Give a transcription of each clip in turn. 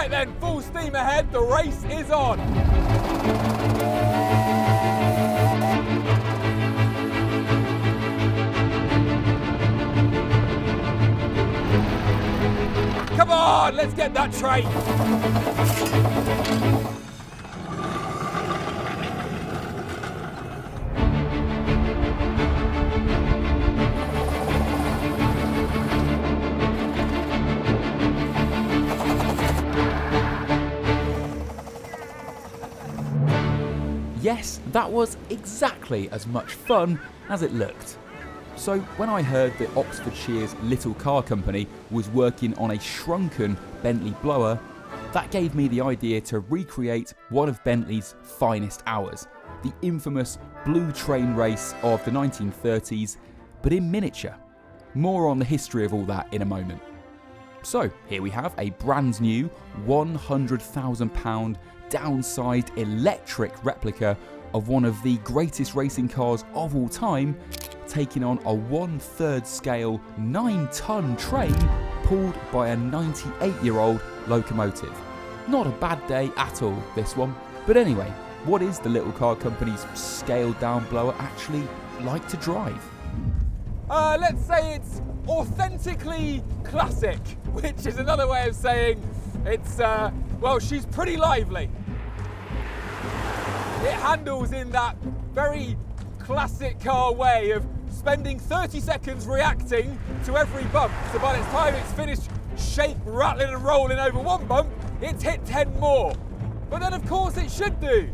Right then, full steam ahead, the race is on. Come on, let's get that train. Yes, that was exactly as much fun as it looked. So when I heard that Oxfordshire's Little Car Company was working on a shrunken Bentley blower, that gave me the idea to recreate one of Bentley's finest hours, the infamous Blue Train race of the 1930s, but in miniature. More on the history of all that in a moment. So here we have a brand new £100,000 downsized electric replica of one of the greatest racing cars of all time, taking on a 1/3 scale 9-ton train pulled by a 98-year-old locomotive. Not a bad day at all, this one. But anyway, what is the Little Car Company's scaled down blower actually like to drive? Let's say it's authentically classic, which is another way of saying it's, well, she's pretty lively. It handles in that very classic car way of spending 30 seconds reacting to every bump. So by the time it's finished rattling and rolling over one bump, it's hit 10 more. But then of course it should do,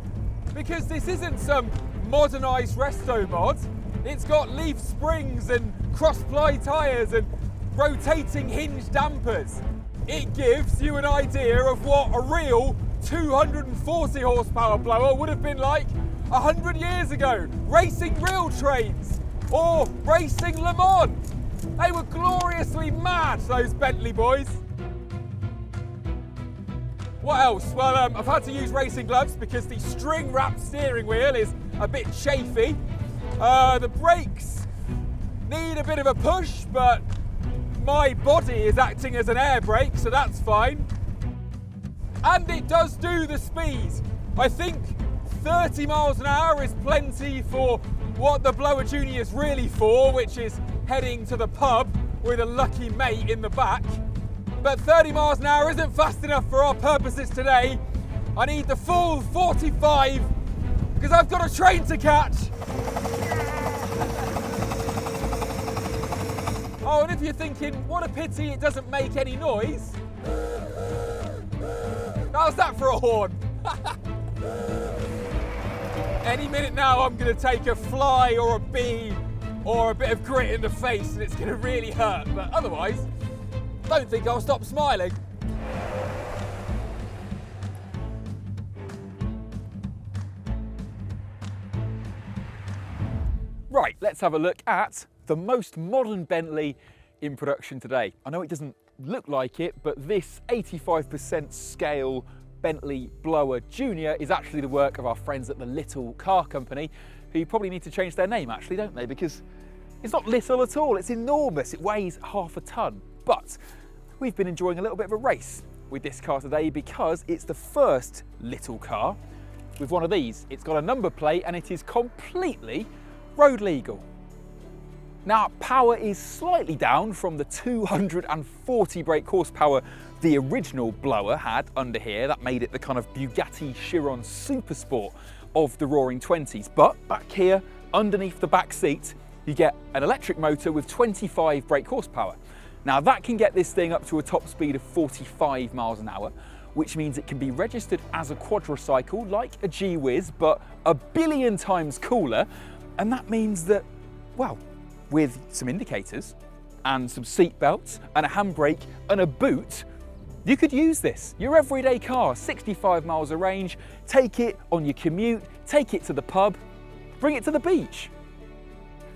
because this isn't some modernised resto mod. It's got leaf springs and cross-ply tyres and rotating hinge dampers. It gives you an idea of what a real 240 horsepower blower would have been like 100 years ago, racing real trains or racing Le Mans. They were gloriously mad, those Bentley boys. What else? Well, I've had to use racing gloves because the string-wrapped steering wheel is a bit chafy. The brakes need a bit of a push, but my body is acting as an air brake, so that's fine. And it does do the speed. I think 30 miles an hour is plenty for what the Blower Junior is really for, which is heading to the pub with a lucky mate in the back. But 30 miles an hour isn't fast enough for our purposes today. I need the full 45 because I've got a train to catch. Oh, and if you're thinking, what a pity it doesn't make any noise. How's that for a horn? Any minute now I'm going to take a fly or a bee or a bit of grit in the face and it's going to really hurt. But otherwise, don't think I'll stop smiling. Right, let's have a look at the most modern Bentley in production today. I know it doesn't look like it, but this 85% scale Bentley Blower Junior is actually the work of our friends at the Little Car Company, who probably need to change their name actually, don't they? Because it's not little at all, it's enormous. It weighs half a ton. But we've been enjoying a little bit of a race with this car today because it's the first little car with one of these. It's got a number plate and it is completely road legal. Now, power is slightly down from the 240 brake horsepower the original blower had under here. That made it the kind of Bugatti Chiron Super Sport of the Roaring 20s. But back here, underneath the back seat, you get an electric motor with 25 brake horsepower. Now, that can get this thing up to a top speed of 45 miles an hour, which means it can be registered as a quadricycle like a G-Wiz, but a billion times cooler. And that means that, well, with some indicators and some seat belts and a handbrake and a boot, you could use this. Your everyday car, 65 miles of range, take it on your commute, take it to the pub, bring it to the beach.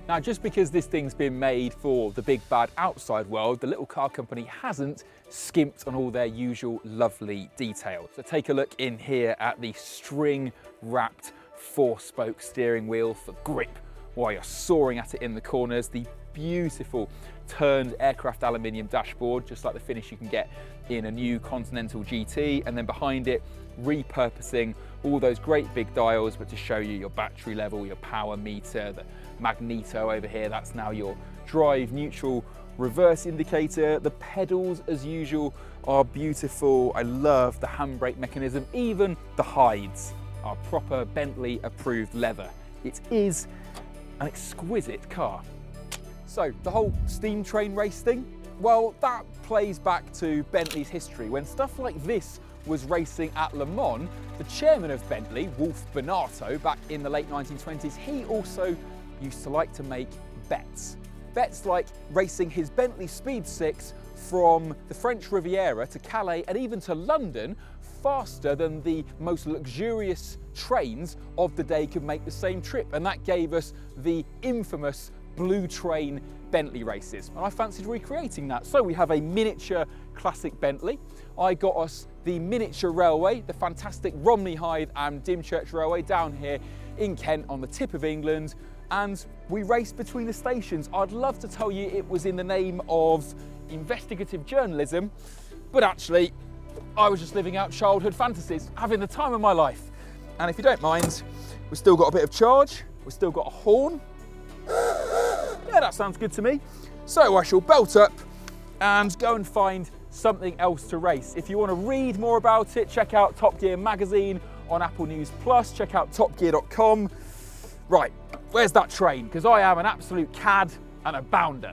Now, just because this thing's been made for the big bad outside world, the Little Car Company hasn't skimped on all their usual lovely details. So take a look in here at the string-wrapped 4-spoke steering wheel for grip while you're soaring at it in the corners, the beautiful turned aircraft aluminium dashboard, just like the finish you can get in a new Continental GT, and then behind it, repurposing all those great big dials, but to show you your battery level, your power meter, the magneto over here, that's now your drive neutral reverse indicator. The pedals, as usual, are beautiful. I love the handbrake mechanism. Even the hides are proper Bentley approved leather. It is an exquisite car. So the whole steam train race thing, well, that plays back to Bentley's history. When stuff like this was racing at Le Mans, the chairman of Bentley, Woolf Barnato, back in the late 1920s, he also used to like to make bets. Bets like racing his Bentley Speed 6 from the French Riviera to Calais and even to London faster than the most luxurious trains of the day could make the same trip. And that gave us the infamous Blue Train Bentley races. And I fancied recreating that. So we have a miniature classic Bentley. I got us the miniature railway, the fantastic Romney Hythe and Dymchurch Railway down here in Kent on the tip of England. And we raced between the stations. I'd love to tell you it was in the name of investigative journalism, but actually I was just living out childhood fantasies, having the time of my life. And if you don't mind, we've still got a bit of charge, we've still got a horn. Yeah, that sounds good to me. So I shall belt up and go and find something else to race. If you want to read more about it, check out Top Gear magazine on Apple News Plus, check out topgear.com. Right, where's that train? Because I am an absolute cad and a bounder.